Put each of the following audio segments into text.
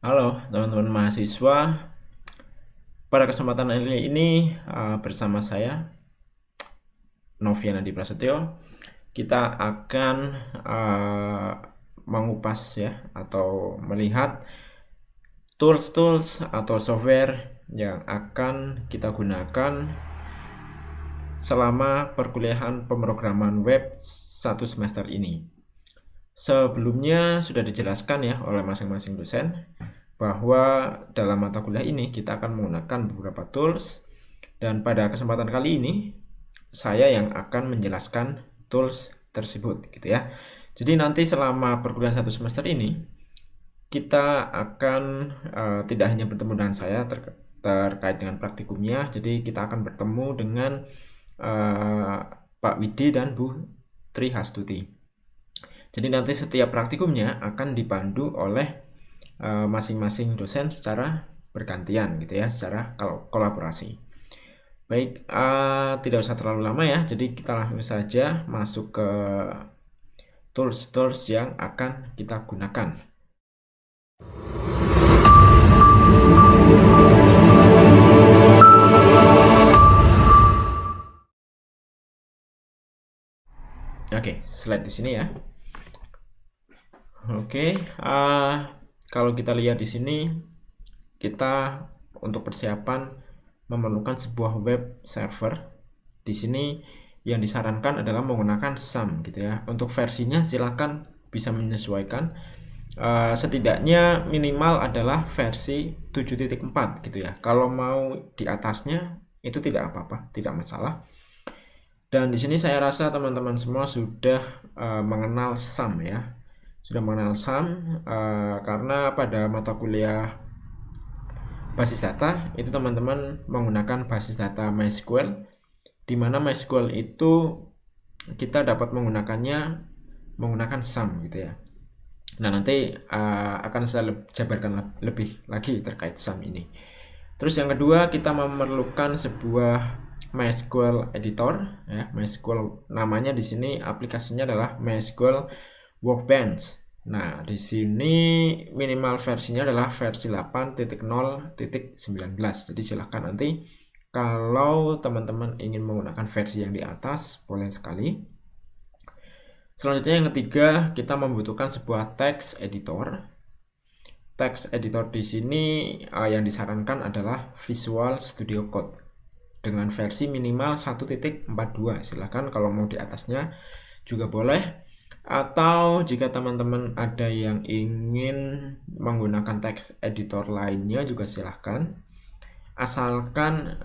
Halo teman-teman mahasiswa, pada kesempatan ini bersama saya Novian Adi Prasetyo, kita akan mengupas ya atau melihat tools-tools atau software yang akan kita gunakan selama perkuliahan pemrograman web 1 semester ini. Sebelumnya sudah dijelaskan ya oleh masing-masing dosen bahwa dalam mata kuliah ini kita akan menggunakan beberapa tools, dan pada kesempatan kali ini saya yang akan menjelaskan tools tersebut gitu ya. Jadi nanti selama perkuliahan 1 semester ini kita akan tidak hanya bertemu dengan saya terkait dengan praktikumnya, jadi kita akan bertemu dengan Pak Widi dan Bu Tri Hastuti. Jadi nanti setiap praktikumnya akan dipandu oleh masing-masing dosen secara bergantian gitu ya, secara kolaborasi. Baik, tidak usah terlalu lama ya, jadi kita langsung saja masuk ke tools-tools yang akan kita gunakan. Oke, slide di sini ya. Oke, kalau kita lihat di sini, kita untuk persiapan memerlukan sebuah web server. Di sini yang disarankan adalah menggunakan SAM gitu ya. Untuk versinya silakan bisa menyesuaikan. Setidaknya minimal adalah versi 7.4 gitu ya. Kalau mau di atasnya itu tidak apa-apa, tidak masalah. Dan di sini saya rasa teman-teman semua sudah mengenal SAM ya. Sudah mengenal SAM karena pada mata kuliah basis data itu teman-teman menggunakan basis data MySQL, di mana MySQL itu kita dapat menggunakan SAM gitu ya. Nah, nanti akan saya jabarkan lebih lagi terkait SAM ini. Terus yang kedua, kita memerlukan sebuah MySQL editor ya. MySQL namanya di sini, aplikasinya adalah MySQL Workbench. Nah, di sini minimal versinya adalah versi 8.0.19. Jadi silahkan nanti kalau teman-teman ingin menggunakan versi yang di atas, boleh sekali. Selanjutnya yang ketiga, kita membutuhkan sebuah text editor. Text editor di sini yang disarankan adalah Visual Studio Code dengan versi minimal 1.42. Silahkan kalau mau di atasnya juga boleh. Atau jika teman-teman ada yang ingin menggunakan text editor lainnya juga silahkan, asalkan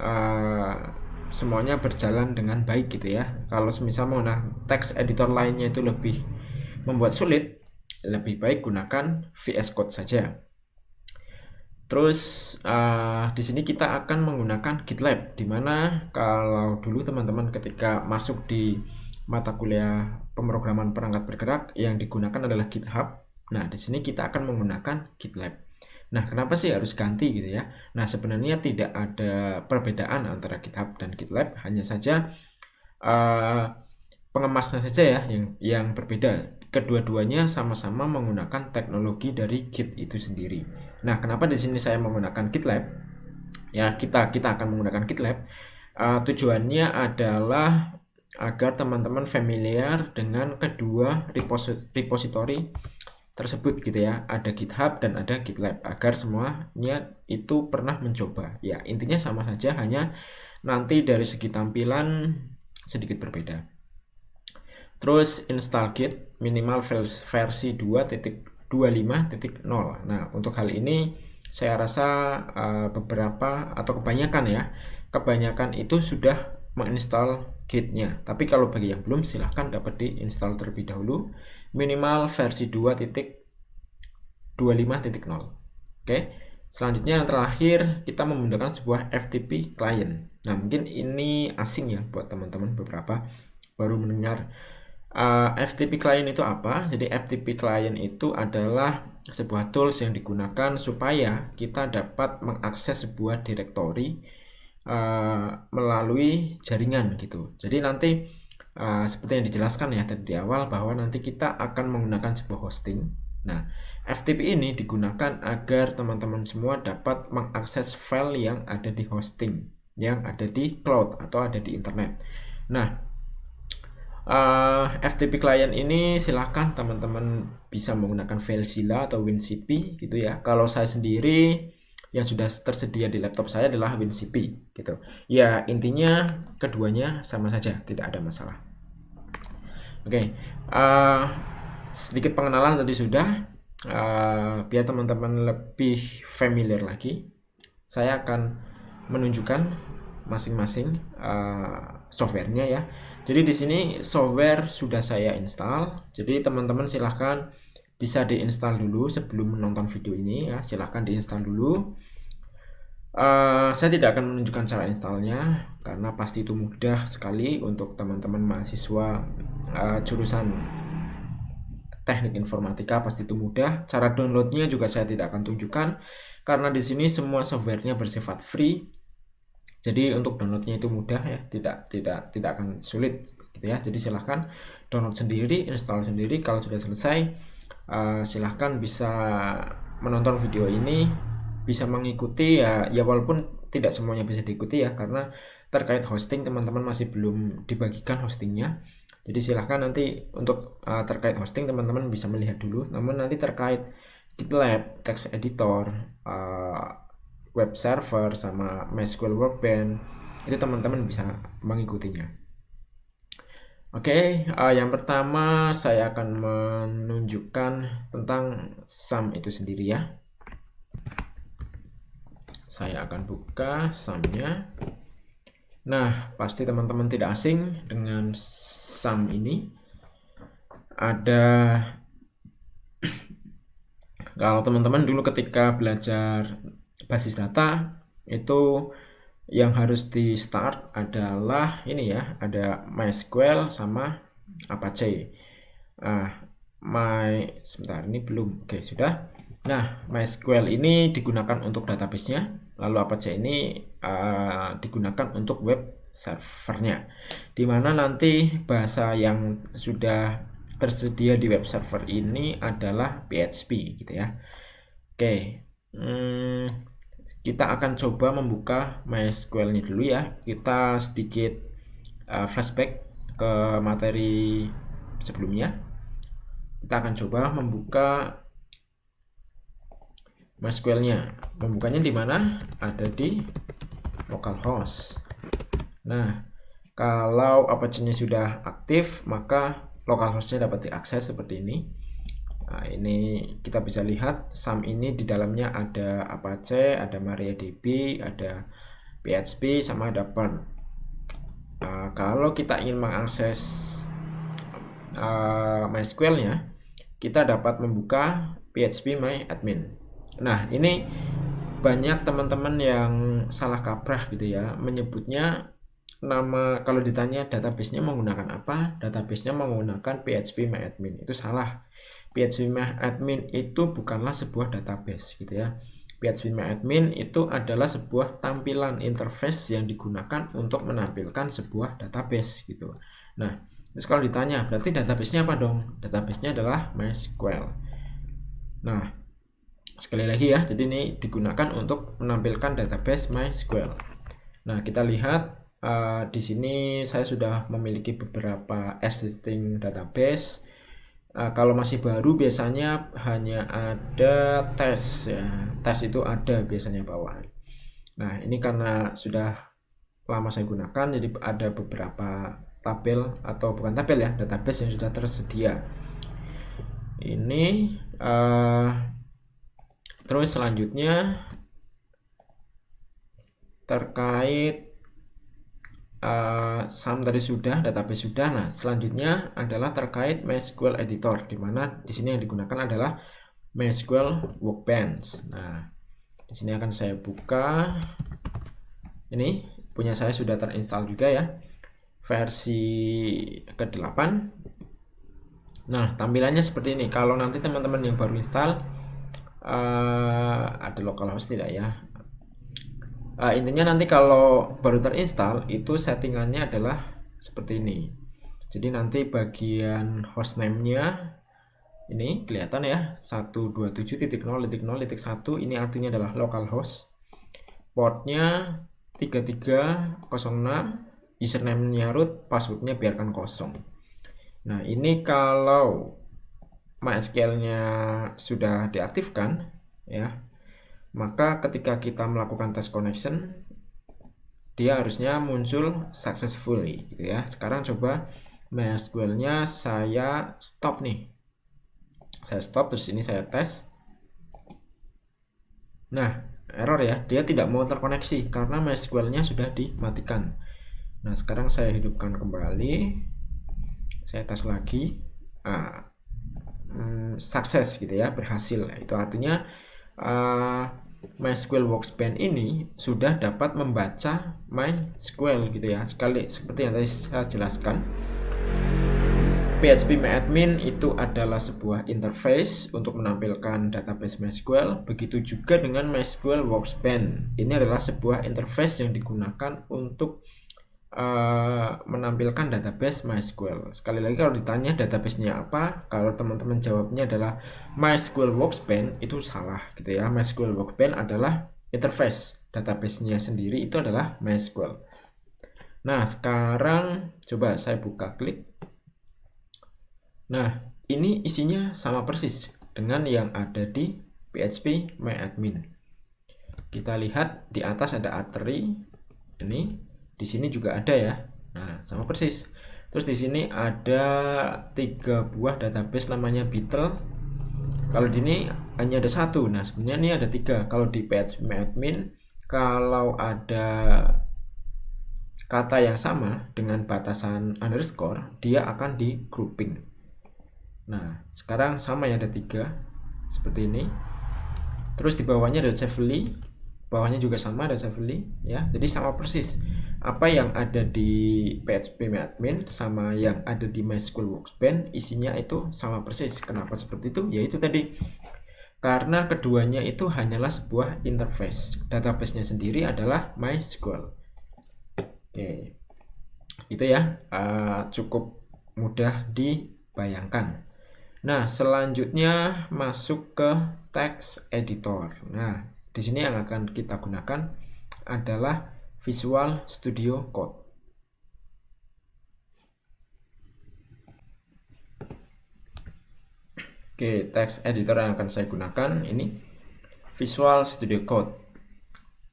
semuanya berjalan dengan baik gitu ya. Kalau misal menggunakan text editor lainnya itu lebih membuat sulit, lebih baik gunakan VS Code saja. Terus di sini kita akan menggunakan GitLab, dimana kalau dulu teman-teman ketika masuk di mata kuliah pemrograman perangkat bergerak yang digunakan adalah GitHub. Nah, di sini kita akan menggunakan GitLab. Nah, kenapa sih harus ganti gitu ya? Nah, sebenarnya tidak ada perbedaan antara GitHub dan GitLab, hanya saja pengemasnya saja ya yang berbeda. Kedua-duanya sama-sama menggunakan teknologi dari Git itu sendiri. Nah, kenapa di sini saya menggunakan GitLab? Ya, kita akan menggunakan GitLab. Tujuannya adalah agar teman-teman familiar dengan kedua repository tersebut gitu ya. Ada GitHub dan ada GitLab agar semuanya itu pernah mencoba. Ya, intinya sama saja, hanya nanti dari segi tampilan sedikit berbeda. Terus install Git minimal versi 2.25.0. Nah, untuk hal ini saya rasa beberapa atau kebanyakan itu sudah menginstal Git-nya. Tapi kalau bagi yang belum, silahkan dapat diinstal terlebih dahulu minimal versi 2.25.0. Oke. Selanjutnya yang terakhir, kita menggunakan sebuah FTP client. Nah, mungkin ini asing ya buat teman-teman, beberapa baru mendengar. FTP client itu apa? Jadi FTP client itu adalah sebuah tools yang digunakan supaya kita dapat mengakses sebuah directory melalui jaringan gitu. Jadi nanti seperti yang dijelaskan ya tadi di awal, bahwa nanti kita akan menggunakan sebuah hosting. Nah, FTP ini digunakan agar teman-teman semua dapat mengakses file yang ada di hosting, yang ada di cloud atau ada di internet. Nah, FTP client ini silahkan teman-teman bisa menggunakan FileZilla atau WinCP gitu ya. Kalau saya sendiri yang sudah tersedia di laptop saya adalah WinCP gitu. Ya, intinya keduanya sama saja, tidak ada masalah. Oke, sedikit pengenalan tadi sudah. Biar teman-teman lebih familiar lagi, saya akan menunjukkan masing-masing softwarenya ya. Jadi di sini software sudah saya install. Jadi teman-teman silahkan bisa diinstal dulu sebelum menonton video ini ya. Silahkan diinstal dulu. Saya tidak akan menunjukkan cara installnya karena pasti itu mudah sekali untuk teman-teman mahasiswa jurusan teknik informatika, pasti itu mudah. Cara downloadnya juga saya tidak akan tunjukkan karena di sini semua softwarenya bersifat free. Jadi untuk downloadnya itu mudah ya, tidak akan sulit gitu ya. Jadi silahkan download sendiri, install sendiri. Kalau sudah selesai, silahkan bisa menonton video ini, bisa mengikuti ya walaupun tidak semuanya bisa diikuti ya, karena terkait hosting teman-teman masih belum dibagikan hostingnya. Jadi silahkan nanti untuk terkait hosting teman-teman bisa melihat dulu. Namun nanti terkait GitLab, text editor, web server, sama MySQL Workbench itu teman-teman bisa mengikutinya. Oke, yang pertama saya akan menunjukkan tentang SAM itu sendiri ya. Saya akan buka SAM-nya. Nah, pasti teman-teman tidak asing dengan SAM ini. Ada kalau teman-teman dulu ketika belajar basis data itu yang harus di start adalah ini ya, ada MySQL sama Apache. Sebentar, ini belum. Oke, sudah. Nah, MySQL ini digunakan untuk database-nya, lalu Apache ini digunakan untuk web servernya, dimana nanti bahasa yang sudah tersedia di web server ini adalah PHP gitu ya. Oke, kita akan coba membuka MySQL ini dulu ya. Kita sedikit flashback ke materi sebelumnya. Kita akan coba membuka MySQL-nya. Membukanya di mana? Ada di localhost. Nah, kalau Apache-nya sudah aktif, maka localhost-nya dapat diakses seperti ini. Nah, ini kita bisa lihat SAM ini di dalamnya ada Apache, ada MariaDB, ada PHP, sama ada Perl. Kalau kita ingin mengakses MySQL-nya, kita dapat membuka phpMyAdmin. Nah, ini banyak teman-teman yang salah kaprah gitu ya, menyebutnya nama, kalau ditanya database-nya menggunakan apa, database-nya menggunakan phpMyAdmin. Itu salah. phpMyAdmin itu bukanlah sebuah database gitu ya. phpMyAdmin itu adalah sebuah tampilan interface yang digunakan untuk menampilkan sebuah database gitu. Nah, terus kalau ditanya berarti database-nya apa dong? Database-nya adalah MySQL. Nah, sekali lagi ya, jadi ini digunakan untuk menampilkan database MySQL. Nah, kita lihat di sini saya sudah memiliki beberapa existing database. Kalau masih baru biasanya hanya ada tes ya. Tes itu ada biasanya bawah. Nah, ini karena sudah lama saya gunakan, jadi ada beberapa tabel, atau bukan tabel ya, database yang sudah tersedia. Ini terus selanjutnya terkait SAM tadi sudah, database sudah. Nah, selanjutnya adalah terkait MySQL editor, di mana di sini yang digunakan adalah MySQL Workbench. Nah, di sini akan saya buka. Ini punya saya sudah terinstall juga ya, versi ke-8. Nah, tampilannya seperti ini. Kalau nanti teman-teman yang baru install ada localhost tidak ya? Intinya nanti kalau baru terinstall itu settingannya adalah seperti ini. Jadi nanti bagian hostname-nya Ini kelihatan ya, 127.0.0.1 ini artinya adalah localhost. Portnya 3306, username-nya root, passwordnya biarkan kosong. Nah, ini kalau MySQL-nya sudah diaktifkan ya, maka ketika kita melakukan test connection dia harusnya muncul successfully gitu ya. Sekarang coba MySQL-nya saya stop nih. Saya stop, terus ini saya tes. Nah, error ya, dia tidak mau terkoneksi karena MySQL-nya sudah dimatikan. Nah, sekarang saya hidupkan kembali, saya tes lagi. Sukses gitu ya, berhasil. Itu artinya MySQL Workspace ini sudah dapat membaca MySQL gitu ya. Sekali seperti yang tadi saya jelaskan, PHPMyAdmin itu adalah sebuah interface untuk menampilkan database MySQL. Begitu juga dengan MySQL Workspace. Ini adalah sebuah interface yang digunakan untuk menampilkan database MySQL. Sekali lagi, kalau ditanya database-nya apa, kalau teman-teman jawabnya adalah MySQL Workspace, itu salah gitu ya. MySQL Workspace adalah interface, database-nya sendiri itu adalah MySQL. Nah, sekarang coba saya buka klik. Nah, ini isinya sama persis dengan yang ada di PHPMyAdmin. Kita lihat di atas ada artery ini. Di sini juga ada ya. Nah, sama persis. Terus di sini ada 3 buah database namanya Beetle. Kalau di ini hanya ada 1. Nah, sebenarnya ini ada 3. Kalau di PHPMyAdmin, kalau ada kata yang sama dengan batasan underscore, dia akan di grouping. Nah, sekarang sama ya, ada 3 seperti ini. Terus di bawahnya ada Chevrolet, bawahnya juga sama ada Chevrolet ya. Jadi sama persis. Apa yang ada di PHPMyAdmin sama yang ada di MySQL Workspace isinya itu sama persis. Kenapa seperti itu? Yaitu tadi karena keduanya itu hanyalah sebuah interface. Database-nya sendiri adalah MySQL. Oke. Itu ya, cukup mudah dibayangkan. Nah, selanjutnya masuk ke text editor. Nah, di sini yang akan kita gunakan adalah Visual Studio Code. Oke, text editor yang akan saya gunakan ini Visual Studio Code.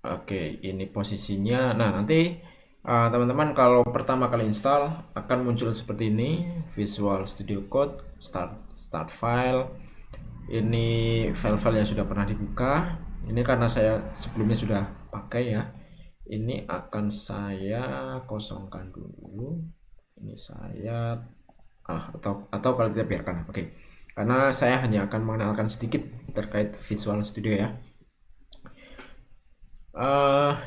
Oke, ini posisinya. Nah, nanti teman-teman kalau pertama kali install akan muncul seperti ini, Visual Studio Code, start file. Ini file-file yang sudah pernah dibuka. Ini karena saya sebelumnya sudah pakai ya. Ini akan saya kosongkan dulu. Ini saya atau kalau tidak biarkan. Oke. Karena saya hanya akan mengenalkan sedikit terkait Visual Studio ya.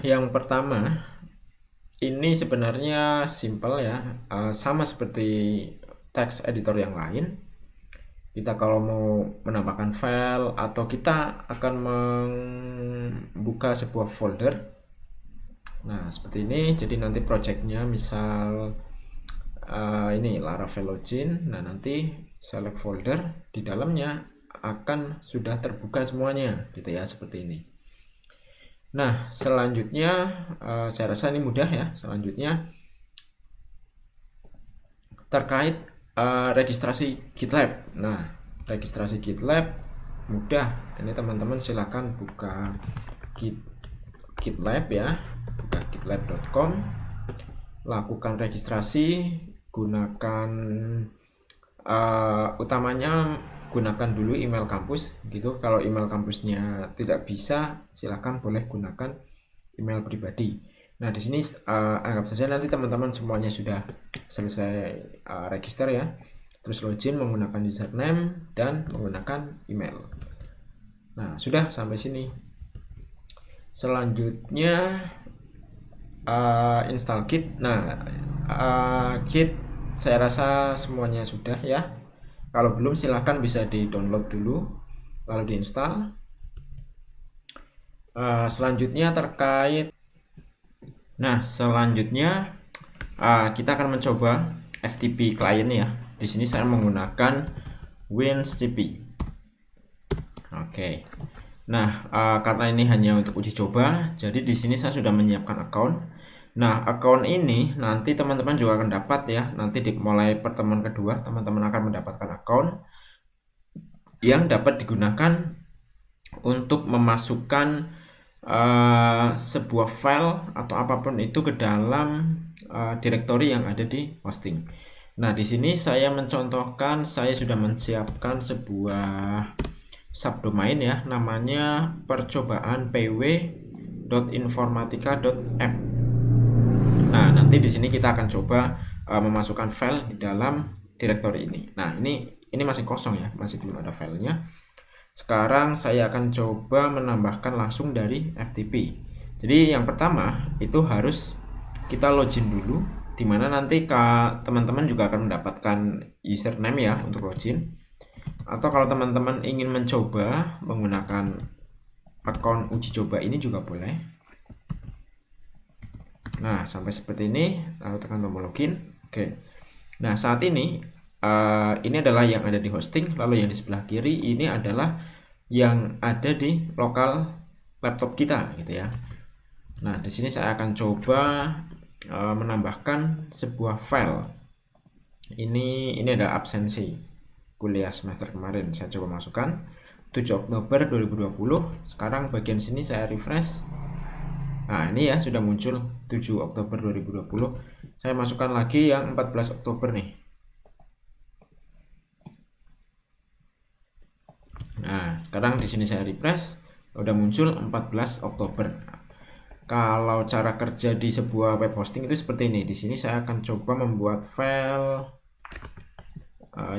Yang pertama, ini sebenarnya simple ya, sama seperti text editor yang lain. Kita kalau mau menambahkan file atau kita akan membuka sebuah folder. Nah, seperti ini. Jadi nanti projectnya misal ini Laravel login. Nah, nanti select folder, di dalamnya akan sudah terbuka semuanya gitu ya, seperti ini. Nah, selanjutnya saya rasa ini mudah ya. Selanjutnya terkait registrasi GitLab. Nah, registrasi GitLab mudah. Ini teman-teman silakan buka GitLab ya. Buka gitlab.com, lakukan registrasi, gunakan utamanya gunakan dulu email kampus gitu. Kalau email kampusnya tidak bisa, silakan boleh gunakan email pribadi. Nah, di sini anggap saja nanti teman-teman semuanya sudah selesai register ya. Terus login menggunakan username dan menggunakan email. Nah, sudah sampai sini. Selanjutnya install Git. Nah, Git saya rasa semuanya sudah ya. Kalau belum silahkan bisa di-download dulu lalu diinstal. Selanjutnya terkait kita akan mencoba FTP client ya. Di sini saya menggunakan WinCP. Oke. Nah, karena ini hanya untuk uji coba, jadi di sini saya sudah menyiapkan account. Nah, account ini nanti teman-teman juga akan dapat ya. Nanti di mulai pertemuan kedua, teman-teman akan mendapatkan account yang dapat digunakan untuk memasukkan sebuah file atau apapun itu ke dalam direktori yang ada di hosting. Nah, di sini saya mencontohkan, saya sudah menyiapkan sebuah subdomain ya, namanya percobaan pw.informatika.app. Nah, nanti di sini kita akan coba memasukkan file di dalam direktori ini. Nah, ini masih kosong ya, masih belum ada filenya. Sekarang saya akan coba menambahkan langsung dari FTP. Jadi yang pertama itu harus kita login dulu, dimana nanti teman-teman juga akan mendapatkan username ya untuk login. Atau kalau teman-teman ingin mencoba menggunakan akun uji coba ini juga boleh. Nah, sampai seperti ini, lalu tekan tombol login. Oke. Nah, saat ini adalah yang ada di hosting, lalu yang di sebelah kiri ini adalah yang ada di lokal laptop kita gitu ya. Nah, di sini saya akan coba menambahkan sebuah file. Ini ada absensi kuliah semester kemarin, saya coba masukkan 7 Oktober 2020. Sekarang bagian sini saya refresh. Nah, ini ya sudah muncul 7 Oktober 2020. Saya masukkan lagi yang 14 Oktober nih. Nah, sekarang di sini saya refresh, udah muncul 14 Oktober. Kalau cara kerja di sebuah web hosting itu seperti ini. Di sini saya akan coba membuat file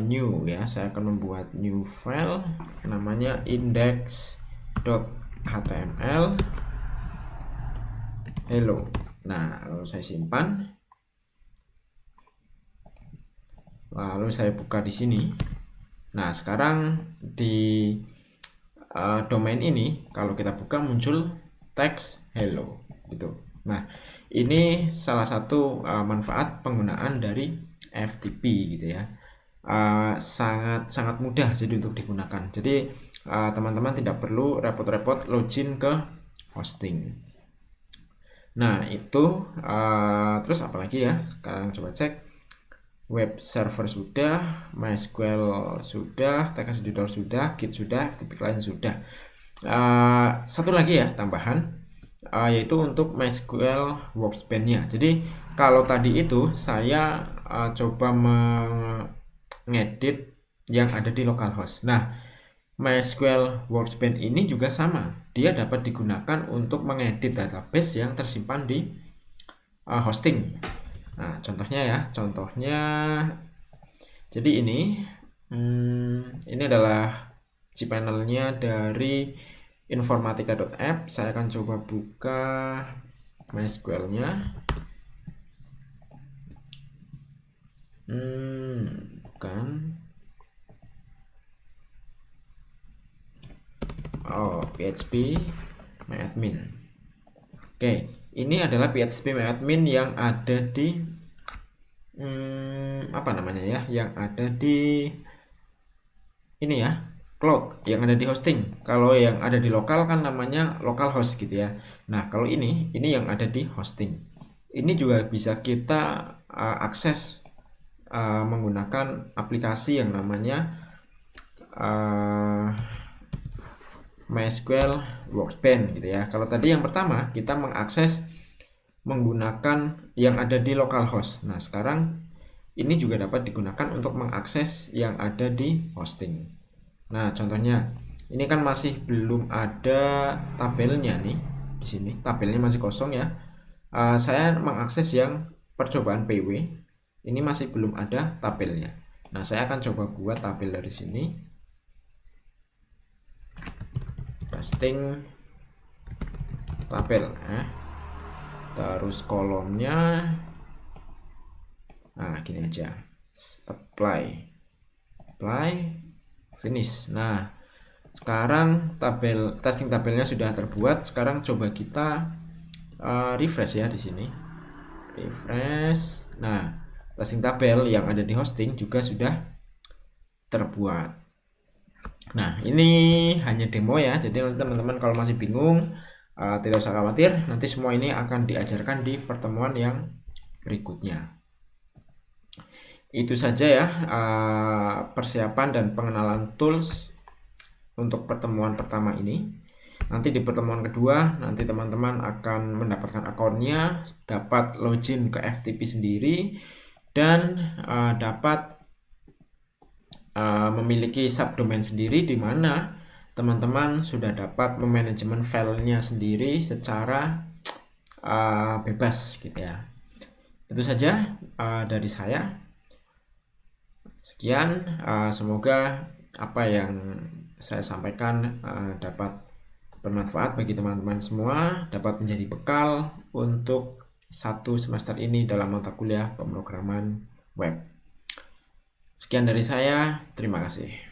new ya. Saya akan membuat new file namanya index.html. Hello. Nah, lalu saya simpan. Lalu saya buka di sini. Nah, sekarang di domain ini kalau kita buka muncul teks hello gitu. Nah, ini salah satu manfaat penggunaan dari FTP gitu ya. Sangat mudah jadi untuk digunakan. Jadi teman-teman tidak perlu repot-repot login ke hosting. Nah, itu terus apalagi ya? Sekarang coba cek. Web server sudah, MySQL sudah, TKS editor sudah, Git sudah, FTP client sudah. Satu lagi ya tambahan, yaitu untuk MySQL Workspace-nya. Jadi kalau tadi itu saya coba mengedit yang ada di localhost. Nah, MySQL Workspace ini juga sama. Dia dapat digunakan untuk mengedit database yang tersimpan di hosting. Nah, contohnya ya, jadi ini adalah cPanel-nya dari informatika.app. Saya akan coba buka MySQL-nya. Bukan. Oh, PHP MyAdmin. Oke. Ini adalah PHP MyAdmin yang ada di apa namanya ya? Yang ada di ini ya, cloud, yang ada di hosting. Kalau yang ada di lokal kan namanya localhost gitu ya. Nah, kalau ini yang ada di hosting. Ini juga bisa kita akses menggunakan aplikasi yang namanya MySQL Workspace gitu ya. Kalau tadi yang pertama kita mengakses menggunakan yang ada di localhost. Nah, sekarang ini juga dapat digunakan untuk mengakses yang ada di hosting. Nah, contohnya ini kan masih belum ada tabelnya nih. Di sini tabelnya masih kosong ya. Saya mengakses yang percobaan PW. Ini masih belum ada tabelnya. Nah, saya akan coba buat tabel dari sini. Casting tabel terus kolomnya gini aja, apply finish. Nah, sekarang testing tabelnya sudah terbuat. Sekarang coba kita refresh ya di sini, refresh. Nah, testing tabel yang ada di hosting juga sudah terbuat. Nah, ini hanya demo ya, jadi nanti teman-teman kalau masih bingung, tidak usah khawatir, nanti semua ini akan diajarkan di pertemuan yang berikutnya. Itu saja ya, persiapan dan pengenalan tools untuk pertemuan pertama ini. Nanti di pertemuan kedua, nanti teman-teman akan mendapatkan akunnya, dapat login ke FTP sendiri, dan dapat memiliki subdomain sendiri di mana teman-teman sudah dapat memanajemen filenya sendiri secara bebas gitu ya. Itu saja dari saya. Sekian, semoga apa yang saya sampaikan dapat bermanfaat bagi teman-teman semua, dapat menjadi bekal untuk satu semester ini dalam mata kuliah pemrograman web. Sekian dari saya, terima kasih.